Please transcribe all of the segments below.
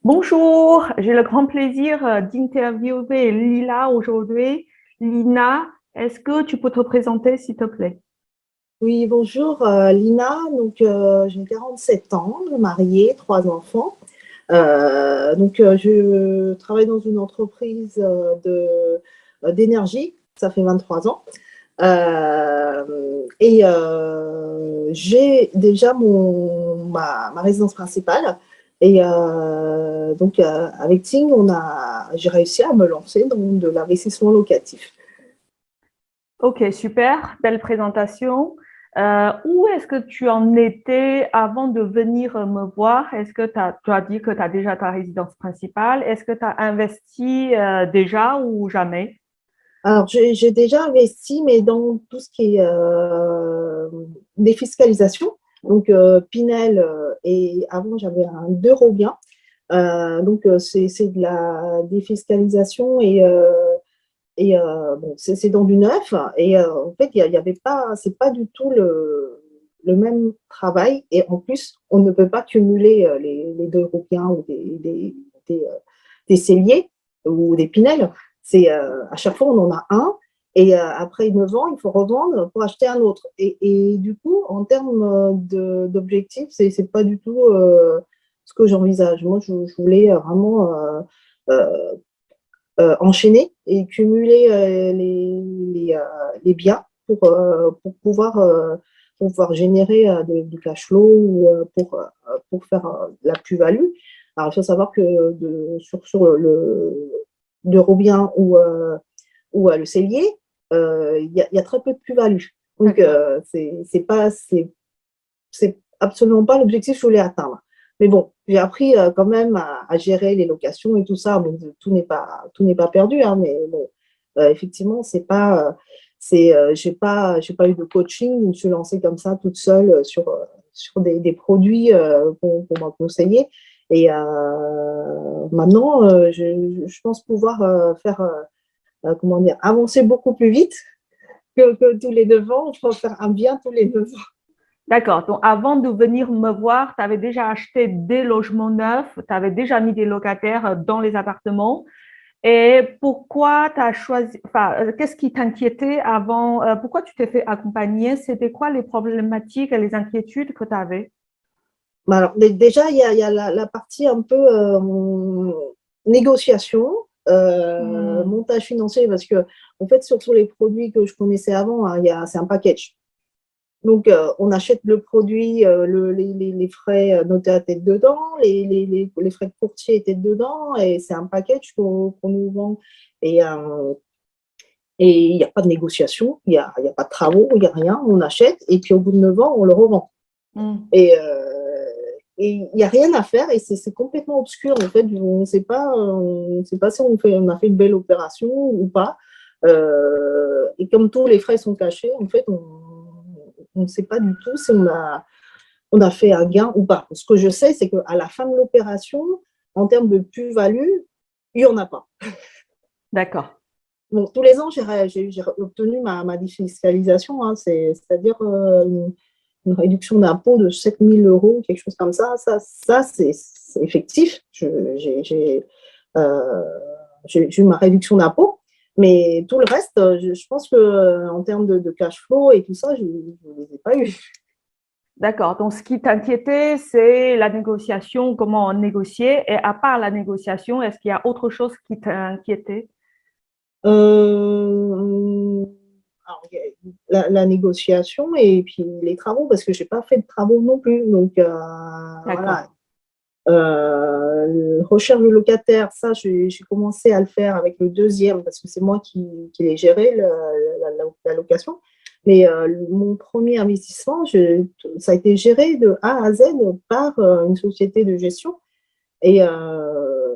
Bonjour, j'ai le grand plaisir d'interviewer Lila aujourd'hui. Lina, est-ce que tu peux te présenter, s'il te plaît? Oui, bonjour Lina. J'ai 47 ans, mariée, trois enfants. Je travaille dans une entreprise d'énergie. Ça fait 23 ans. J'ai déjà ma résidence principale. Avec Ting, j'ai réussi à me lancer dans de l'investissement locatif. Ok, super, belle présentation. Où est-ce que tu en étais avant de venir me voir? Est-ce que tu as dit que tu as déjà ta résidence principale? Est-ce que tu as investi déjà ou jamais? Alors, j'ai déjà investi, mais dans tout ce qui est défiscalisation. Pinel, et avant, j'avais un Eurobien. C'est de la défiscalisation bon, c'est dans du neuf. En fait, il y avait pas, c'est pas du tout le même travail. Et en plus, on ne peut pas cumuler les deux Eurobiens ou des celliers ou des Pinel. À chaque fois, on en a un. Après 9 ans, il faut revendre pour acheter un autre. Et du coup, en termes d'objectifs, c'est pas du tout ce que j'envisage. Moi, je voulais vraiment euh, enchaîner et cumuler les biens pour pouvoir générer du cash flow ou pour faire la plus-value. Alors, il faut savoir que sur l'eurobien ou le cellier, il y a très peu de plus-value. Donc, D'accord. c'est absolument pas l'objectif que je voulais atteindre. Mais bon, j'ai appris quand même à gérer les locations et tout ça. Bon, tout n'est pas perdu, hein, mais bon, effectivement, c'est pas, j'ai pas eu de coaching. Je me suis lancée comme ça toute seule sur des produits qu'on m'a conseillés. Maintenant, je pense pouvoir faire, comment dire, avancer beaucoup plus vite que tous les 9 ans. Je pense faire un bien tous les 9 ans. D'accord. Donc, avant de venir me voir, tu avais déjà acheté des logements neufs, tu avais déjà mis des locataires dans les appartements. Et pourquoi tu as choisi, enfin, qu'est-ce qui t'inquiétait avant, pourquoi tu t'es fait accompagner? C'était quoi les problématiques et les inquiétudes que tu avais? Bah alors, déjà, il y a la partie un peu négociation, Hmm. montage financier, parce que, en fait, sur les produits que je connaissais avant, hein, c'est un package. On achète le produit, les frais notaires étaient dedans, les frais de courtier étaient dedans, et c'est un package qu'on nous vend. Et euh, et il n'y a pas de négociation, il y a pas de travaux, il n'y a rien, on achète, et puis au bout de 9 ans, on le revend. Hmm. Et il n'y a rien à faire et c'est complètement obscur. En fait, on sait pas si on a fait une belle opération ou pas. Et comme tous les frais sont cachés, en fait, on ne sait pas du tout si on a fait un gain ou pas. Ce que je sais, c'est qu'à la fin de l'opération, en termes de plus-value, il n'y en a pas. D'accord. Bon, tous les ans, j'ai obtenu ma défiscalisation, hein, c'est-à-dire une réduction d'impôt de 7 000 euros, quelque chose comme ça. C'est effectif. Euh, j'ai eu ma réduction d'impôt. Mais tout le reste, je pense qu'en termes de cash flow et tout ça, je ne les ai pas eu. D'accord. Donc, ce qui t'inquiétait, c'est la négociation, comment négocier. Et à part la négociation, est-ce qu'il y a autre chose qui t'inquiétait? Euh, alors, il y a la négociation et puis les travaux, parce que je n'ai pas fait de travaux non plus. D'accord. Voilà. Recherche de locataire, ça, j'ai commencé à le faire avec le deuxième parce que c'est moi qui l'ai géré, la location. Mais mon premier investissement, ça a été géré de A à Z par une société de gestion. Et, euh,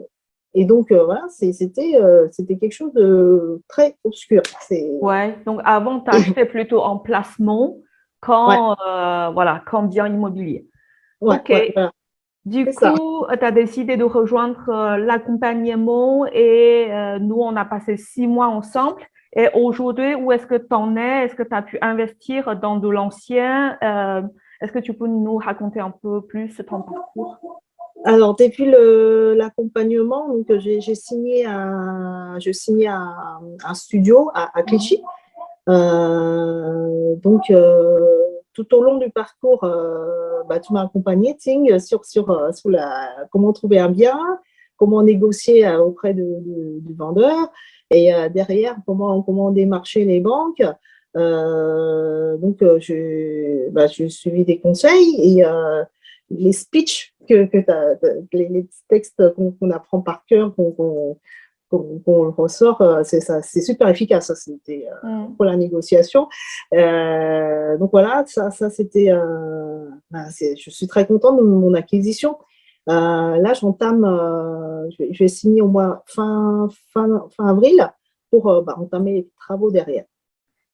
voilà, c'était quelque chose de très obscur. Ouais. Donc, avant, tu achetais plutôt en placement Ouais, voilà, qu'en bien immobilier. ouais, OK. ouais, voilà, Du c'est ça. coup, tu as décidé de rejoindre l'accompagnement et nous, on a passé 6 mois ensemble. Et aujourd'hui, où est-ce que tu en es? Est-ce que tu as pu investir dans de l'ancien? Est-ce que tu peux nous raconter un peu plus ton parcours? Alors, depuis l'accompagnement, donc j'ai signé un studio à Clichy. Donc, tout au long du parcours, bah, tu m'as accompagné, Ting, sur comment trouver un bien, comment négocier auprès du vendeur, et derrière, comment démarcher les banques. Donc, j'ai suivi des conseils et les speeches les textes qu'on apprend par cœur, qu'on ressort, c'est super efficace, ça, c'était pour la négociation. Donc voilà, ça c'était, je suis très contente de mon acquisition. Là, je vais signer au mois fin avril pour entamer les travaux derrière.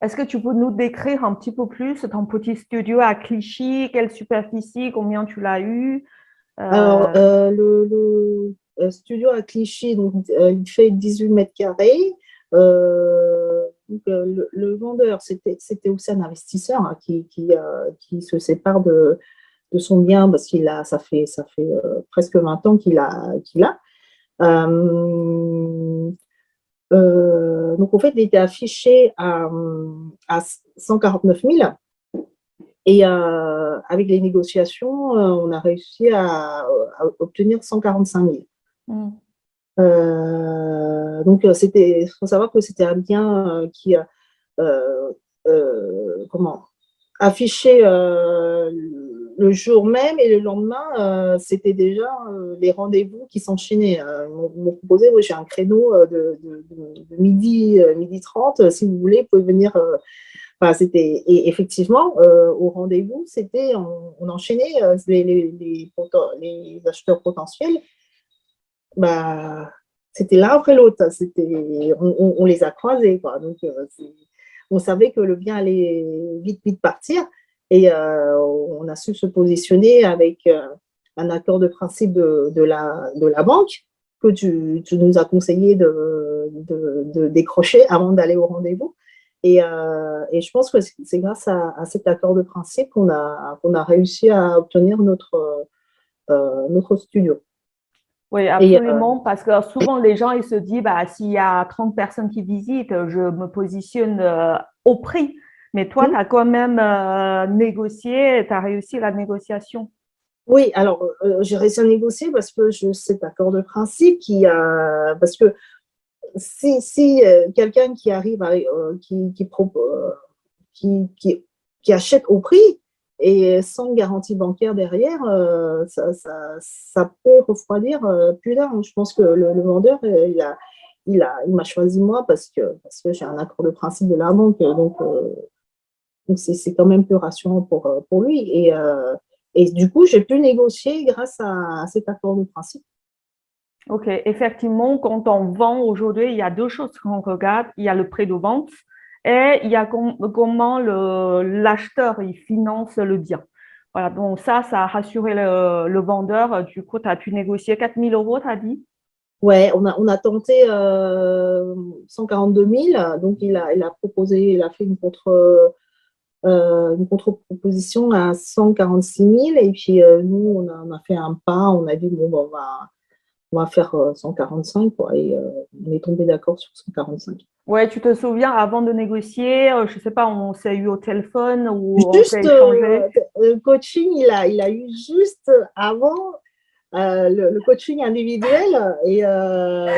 Est-ce que tu peux nous décrire un petit peu plus ton petit studio à Clichy? Quelle superficie? Combien tu l'as eu? Alors, le studio à Clichy, donc, il fait 18 mètres carrés. Donc, le vendeur, c'était aussi un investisseur, hein, qui se sépare de son bien parce ça fait presque 20 ans qu'il a. Donc, en fait, il était affiché à 149 000. Et avec les négociations, on a réussi à obtenir 145 000. Donc, il faut savoir que c'était un bien qui affiché le jour même, et le lendemain, c'était déjà les rendez-vous qui s'enchaînaient. Ils m'ont proposé, j'ai un créneau de midi 30, si vous voulez, vous pouvez venir. Enfin, et effectivement, au rendez-vous, on enchaînait les acheteurs potentiels. Bah, c'était l'un après l'autre. On les a croisés, quoi. Donc, on savait que le bien allait vite partir, et on a su se positionner avec un accord de principe de la banque que tu nous as conseillé de décrocher avant d'aller au rendez-vous. Et je pense que c'est grâce à cet accord de principe qu'on a réussi à obtenir notre studio. Oui, absolument, parce que souvent les gens ils se disent bah, s'il y a 30 personnes qui visitent, je me positionne au prix. Mais toi, tu as quand même négocié, tu as réussi la négociation. Oui, alors j'ai réussi à négocier parce que cet accord de principe parce que si quelqu'un qui arrive qui achète au prix et sans garantie bancaire derrière, ça peut refroidir plus d'un. Je pense que le vendeur, il m'a choisi moi parce que j'ai un accord de principe de la banque. Donc c'est quand même plus rassurant pour lui. Et du coup, j'ai pu négocier grâce à cet accord de principe. Ok, effectivement, quand on vend aujourd'hui, il y a deux choses qu'on regarde. Il y a le prix de vente et il y a comment l'acheteur il finance le bien. Voilà, donc ça a rassuré le vendeur. Du coup, tu as pu négocier 4 000 euros, tu as dit? Ouais, on a tenté 142 000. Donc il a proposé, il a fait une contre-proposition à 146 000. Et puis nous, on a fait un pas, on a dit bon, on va faire 145, quoi, et on est tombé d'accord sur 145. Ouais, tu te souviens, avant de négocier, je sais pas, on s'est eu au téléphone ou on s'est Juste, échangé. le coaching, il a eu juste avant le coaching individuel, et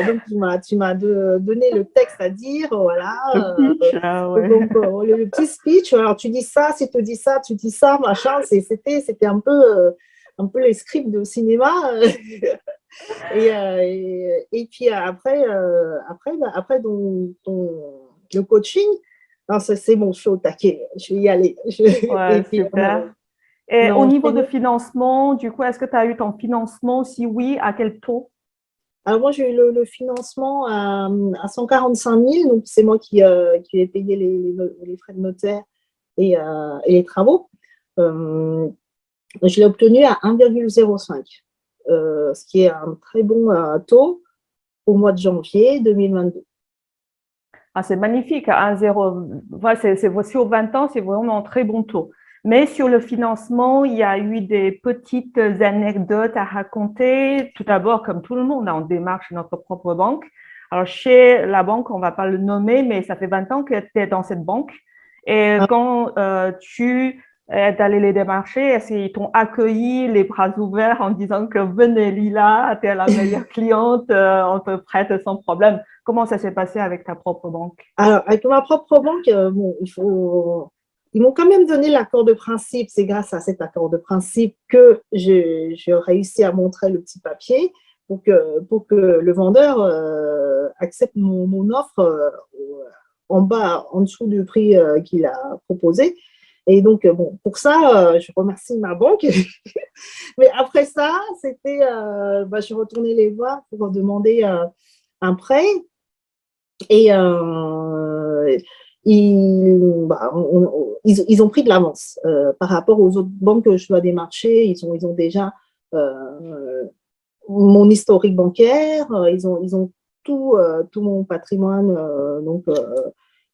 donc tu m'as donné le texte à dire, voilà, Le pitch, ouais. donc le petit speech. Alors tu dis ça, si tu dis ça, tu dis ça, machin. C'était un peu les scripts de cinéma. Et puis après le coaching, c'est bon, je suis au taquet, je vais y aller. Et Ouais, puis super. on Et a au niveau de enchaîné. financement, du coup, est-ce que tu as eu ton financement? Si oui, à quel taux? Alors moi, j'ai eu le financement à 145 000, donc c'est moi qui ai payé les frais de notaire et les travaux. Je l'ai obtenu à 1,05, ce qui est un très bon taux au mois de janvier 2022. Ah, c'est magnifique, 1,0. Ouais, sur 20 ans, c'est vraiment un très bon taux. Mais sur le financement, il y a eu des petites anecdotes à raconter. Tout d'abord, comme tout le monde, on démarche notre propre banque. Alors, chez la banque, on ne va pas le nommer, mais ça fait 20 ans que tu es dans cette banque. Et Ah, quand tu es allé les démarcher, est-ce qu'ils t'ont accueilli les bras ouverts en disant que venez Lila, tu es la meilleure cliente, on te prête sans problème. Comment ça s'est passé avec ta propre banque? alors, avec ma propre banque, bon, ils m'ont quand même donné l'accord de principe. C'est grâce à cet accord de principe que j'ai réussi à montrer le petit papier pour que le vendeur accepte mon offre en bas, en dessous du prix qu'il a proposé. Et donc, bon, pour ça, je remercie ma banque. Mais après ça, je suis retournée les voir pour demander un prêt. Et ils ont pris de l'avance par rapport aux autres banques que je dois démarcher. Ils ont déjà mon historique bancaire, ils ont tout mon patrimoine. Donc,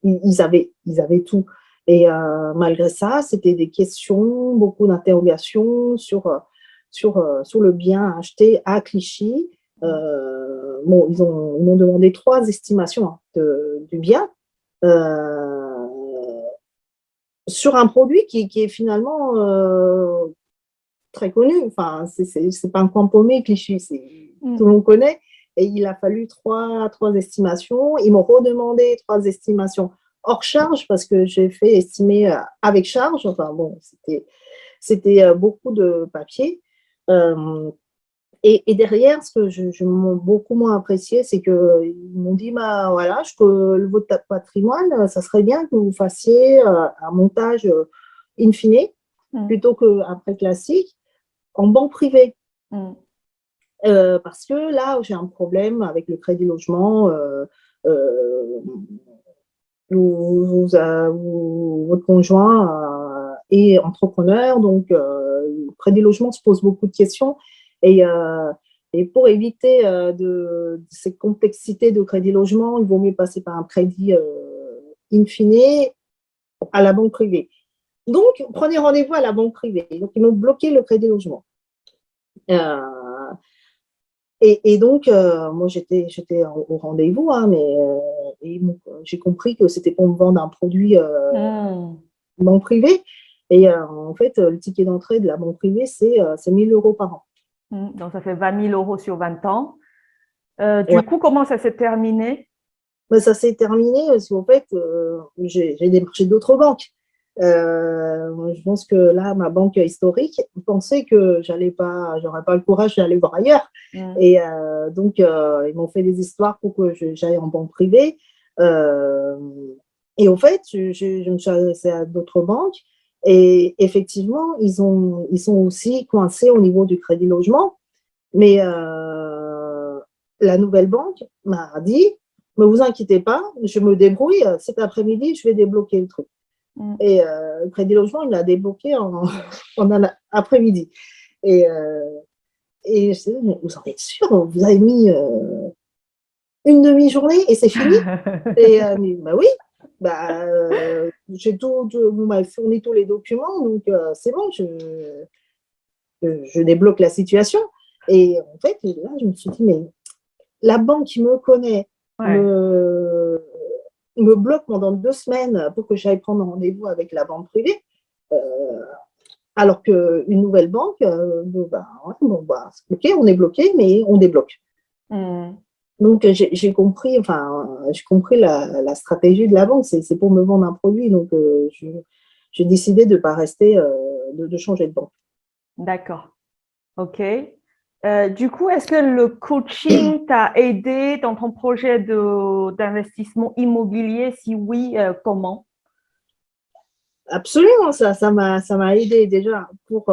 ils avaient tout. Et malgré ça, c'était des questions, beaucoup d'interrogations sur le bien acheté à Clichy. Bon, ils m'ont demandé 3 estimations du bien sur un produit qui est finalement très connu. Enfin, c'est pas un coin paumé, Clichy, tout le monde connaît. Et il a fallu trois estimations. Ils m'ont redemandé 3 estimations hors charge parce que j'ai fait estimer avec charge. Enfin, bon, c'était beaucoup de papier. Et derrière, ce que je m'ont beaucoup moins apprécié, c'est qu'ils m'ont dit, bah, voilà, votre patrimoine, ça serait bien que vous fassiez un montage in fine, plutôt qu'un prêt classique, en banque privée. Parce que là, j'ai un problème avec le crédit logement. Votre conjoint est entrepreneur, donc le crédit logement se pose beaucoup de questions. Et, et pour éviter ces complexités de crédit logement, il vaut mieux passer par un crédit in fine à la banque privée. Donc, prenez rendez-vous à la banque privée. Donc, ils m'ont bloqué le crédit logement. Et donc, moi, j'étais au rendez-vous, hein, mais j'ai compris que c'était pour me vendre un produit banque privée. Et en fait, le ticket d'entrée de la banque privée, c'est 1 000 € par an. Donc, ça fait 20 000 € sur 20 ans. Du Ouais. coup, comment ça s'est terminé? Mais ça s'est terminé parce qu'en fait, j'ai démarché d'autres banques. Je pense que là, ma banque historique pensait que j'aurais pas le courage d'aller voir ailleurs. Et donc, ils m'ont fait des histoires pour que j'aille en banque privée. Et en fait, je me suis adressée à d'autres banques. Et effectivement, ils sont aussi coincés au niveau du crédit logement. Mais la nouvelle banque m'a dit, ne vous inquiétez pas, je me débrouille. Cet après-midi, je vais débloquer le truc. Et le crédit logement, il l'a débloqué en après-midi. Et je dis, mais vous en êtes sûr? Vous avez mis une demi-journée et c'est fini? Et bah oui, vous m'avez fourni tous les documents, donc c'est bon, je débloque la situation. Et en fait, là, je me suis dit, mais la banque qui me connaît me bloque pendant 2 semaines pour que j'aille prendre rendez-vous avec la banque privée, alors qu'une nouvelle banque, ok, on est bloqué, mais on débloque. Donc, j'ai compris la stratégie de la banque, c'est pour me vendre un produit. Donc, j'ai décidé de ne pas rester, de changer de banque. D'accord. OK. Du coup, est-ce que le coaching t'a aidé dans ton projet d'investissement immobilier? Si oui, comment? Absolument, ça m'a aidé déjà pour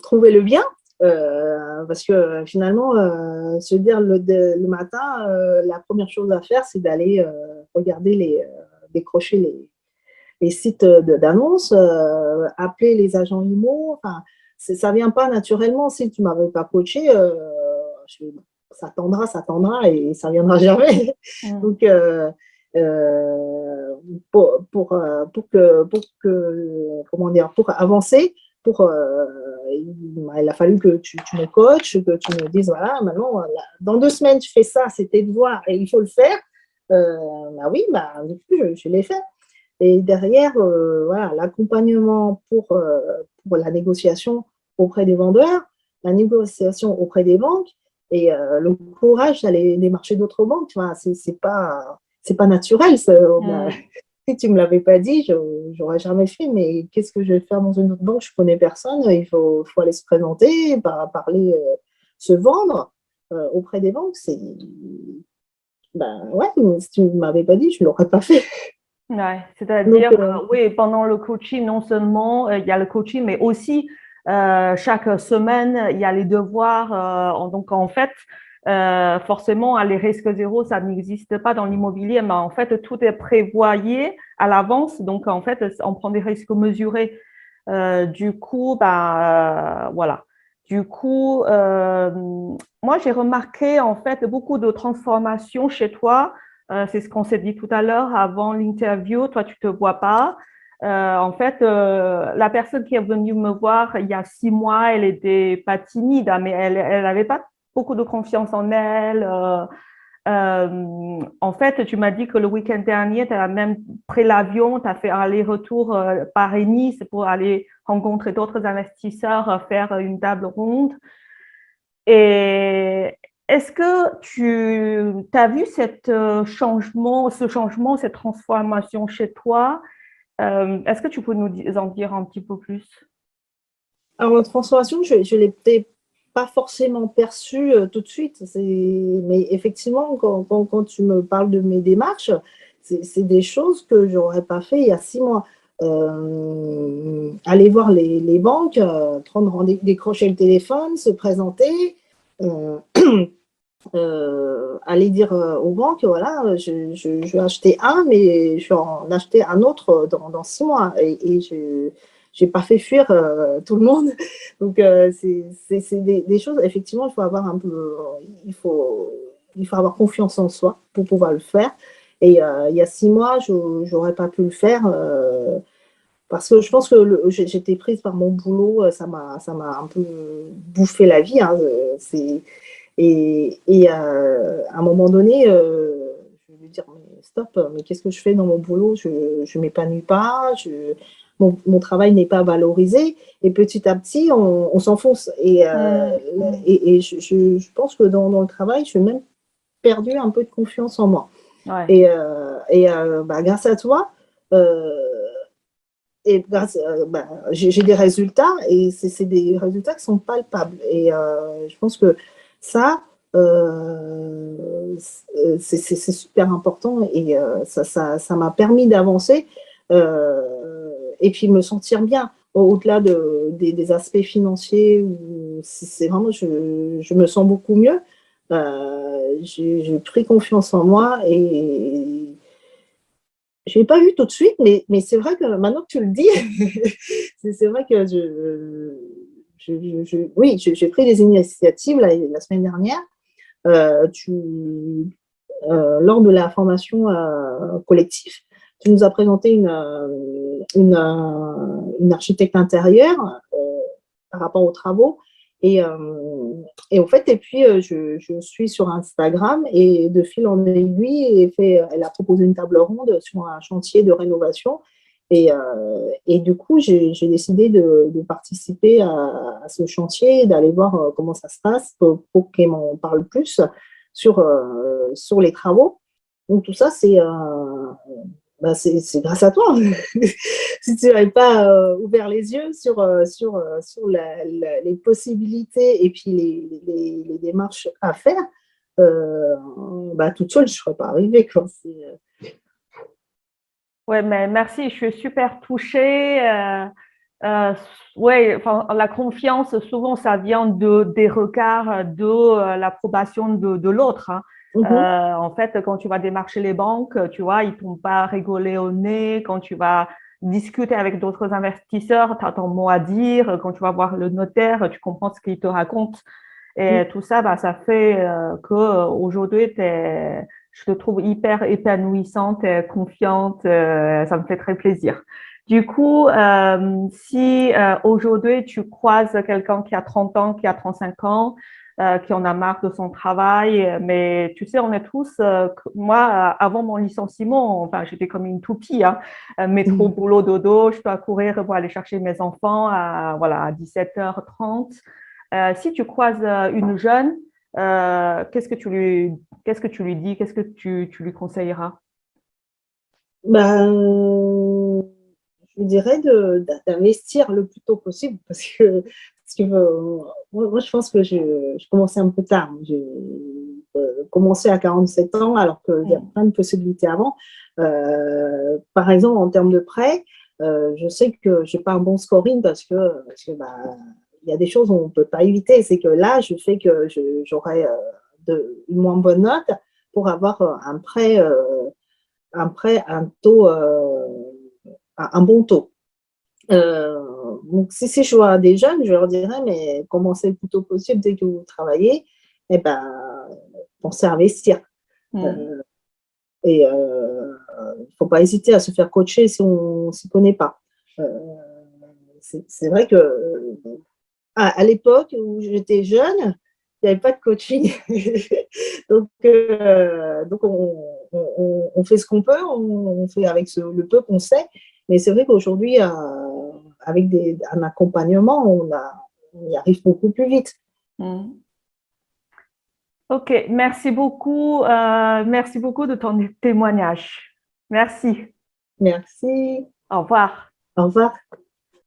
trouver le bien. Parce que finalement, se dire le matin, la première chose à faire, c'est d'aller regarder décrocher les sites d'annonces, appeler les agents IMO. Enfin, ça ne vient pas naturellement. Si tu ne m'avais pas coaché, ça tendra et ça ne viendra jamais. Donc, comment dire, pour avancer, il a fallu que tu me coaches, que tu me dises, voilà, maintenant, dans 2 semaines, je fais ça, c'est tes devoirs et il faut le faire. Bah oui, bah, du coup, je l'ai fait. Et derrière, voilà, l'accompagnement pour la négociation auprès des vendeurs, la négociation auprès des banques et le courage d'aller démarcher d'autres banques, tu vois, c'est pas naturel. Si tu ne me l'avais pas dit, je n'aurais jamais fait. Mais qu'est-ce que je vais faire dans une autre banque? Je ne connais personne. Il faut aller se présenter, parler, se vendre auprès des banques. Ben ouais, si tu ne m'avais pas dit, je ne l'aurais pas fait. Ouais, c'est-à-dire, oui, pendant le coaching, non seulement il y a le coaching, mais aussi chaque semaine, il y a les devoirs. Donc, en fait, forcément, les risques zéro, ça n'existe pas dans l'immobilier, mais en fait, tout est prévoyé à l'avance. Donc, en fait, on prend des risques mesurés. Du coup, voilà. Du coup, moi, j'ai remarqué en fait beaucoup de transformations chez toi. C'est ce qu'on s'est dit tout à l'heure avant l'interview. Toi, tu te vois pas. En fait, la personne qui est venue me voir il y a 6 mois, elle était pas timide, hein, mais elle avait pas beaucoup de confiance en elle. En fait, tu m'as dit que le week-end dernier, tu as même pris l'avion, tu as fait un aller-retour Paris-Nice pour aller rencontrer d'autres investisseurs, faire une table ronde. Et est-ce que tu as vu ce changement, cette transformation chez toi? Est-ce que tu peux nous en dire un petit peu plus? Alors, la transformation, je ne l'ai peut-être pas forcément perçue tout de suite. Mais effectivement, quand tu me parles de mes démarches, c'est des choses que je n'aurais pas fait il y a 6 mois. Aller voir les banques, prendre rendez-vous, décrocher le téléphone, se présenter, aller dire aux banques, voilà, je vais acheter mais je vais en acheter un autre dans 6 mois. Et je n'ai pas fait fuir tout le monde. Donc, c'est des choses, effectivement, il faut avoir un peu, il faut, il faut avoir confiance en soi pour pouvoir le faire. Et il y a 6 mois, je n'aurais pas pu le faire parce que je pense que j'étais prise par mon boulot, ça m'a un peu bouffé la vie. Hein, à un moment donné, je vais lui dire, mais stop, mais qu'est-ce que je fais dans mon boulot? Je ne m'épanouis pas, mon travail n'est pas valorisé. Et petit à petit, on s'enfonce. Et je pense que dans le travail, j'ai même perdu un peu de confiance en moi. Ouais. Grâce à toi, j'ai des résultats et c'est des résultats qui sont palpables. Et je pense que ça, c'est super important et ça m'a permis d'avancer et puis me sentir bien au-delà des aspects financiers. C'est vraiment, je me sens beaucoup mieux. J'ai pris confiance en moi et je ne l'ai pas vu tout de suite, mais c'est vrai que maintenant que tu le dis, c'est vrai que oui, j'ai pris des initiatives la semaine dernière. Lors de la formation collective, tu nous as présenté une architecte intérieure par rapport aux travaux. Et au fait, et puis je suis sur Instagram et de fil en aiguille, elle a proposé une table ronde sur un chantier de rénovation. Et du coup, j'ai décidé de participer à ce chantier, d'aller voir comment ça se passe pour qu'elle m'en parle plus sur les travaux. Donc tout ça, c'est grâce à toi. Si tu n'avais pas ouvert les yeux sur les possibilités et puis les démarches à faire, toute seule, je ne serais pas arrivée. Ouais, mais merci, je suis super touchée. Ouais, enfin, la confiance, souvent, ça vient des regards, de l'approbation de l'autre. Hein. En fait, quand tu vas démarcher les banques, tu vois, ils ne t'ont pas rigolé au nez. Quand tu vas discuter avec d'autres investisseurs, tu as ton mot à dire. Quand tu vas voir le notaire, tu comprends ce qu'il te raconte. Et tout ça, ça fait qu'aujourd'hui, tu es Je te trouve hyper épanouissante, confiante. Ça me fait très plaisir. Du coup, si aujourd'hui tu croises quelqu'un qui a 30 ans, qui a 35 ans, qui en a marre de son travail, mais tu sais, on est tous, moi, avant mon licenciement, enfin, j'étais comme une toupie, hein, métro, boulot, dodo, je dois courir pour aller chercher mes enfants voilà, à 17h30. Si tu croises une jeune, qu'est-ce que tu lui dis, qu'est-ce que tu lui conseilleras? Ben, je dirais d'investir le plus tôt possible moi, je pense que je commençais un peu tard. J'ai commencé à 47 ans alors qu'il y a plein de possibilités avant. Par exemple, en termes de prêt, je sais que je n'ai pas un bon scoring parce que bah, il y a des choses qu'on ne peut pas éviter. C'est que là, je fais que j'aurai une moins bonne note pour avoir un taux, un bon taux. Donc, si je vois des jeunes, je leur dirais, mais commencez le plus tôt possible dès que vous travaillez, et ben, pensez à investir. Et il ne faut pas hésiter à se faire coacher si on ne s'y connaît pas. C'est vrai que à l'époque où j'étais jeune, il n'y avait pas de coaching. donc on fait ce qu'on peut, on fait avec le peu qu'on sait. Mais c'est vrai qu'aujourd'hui, avec un accompagnement, on y arrive beaucoup plus vite. Ok, merci beaucoup. Merci beaucoup de ton témoignage. Merci. Merci. Au revoir. Au revoir.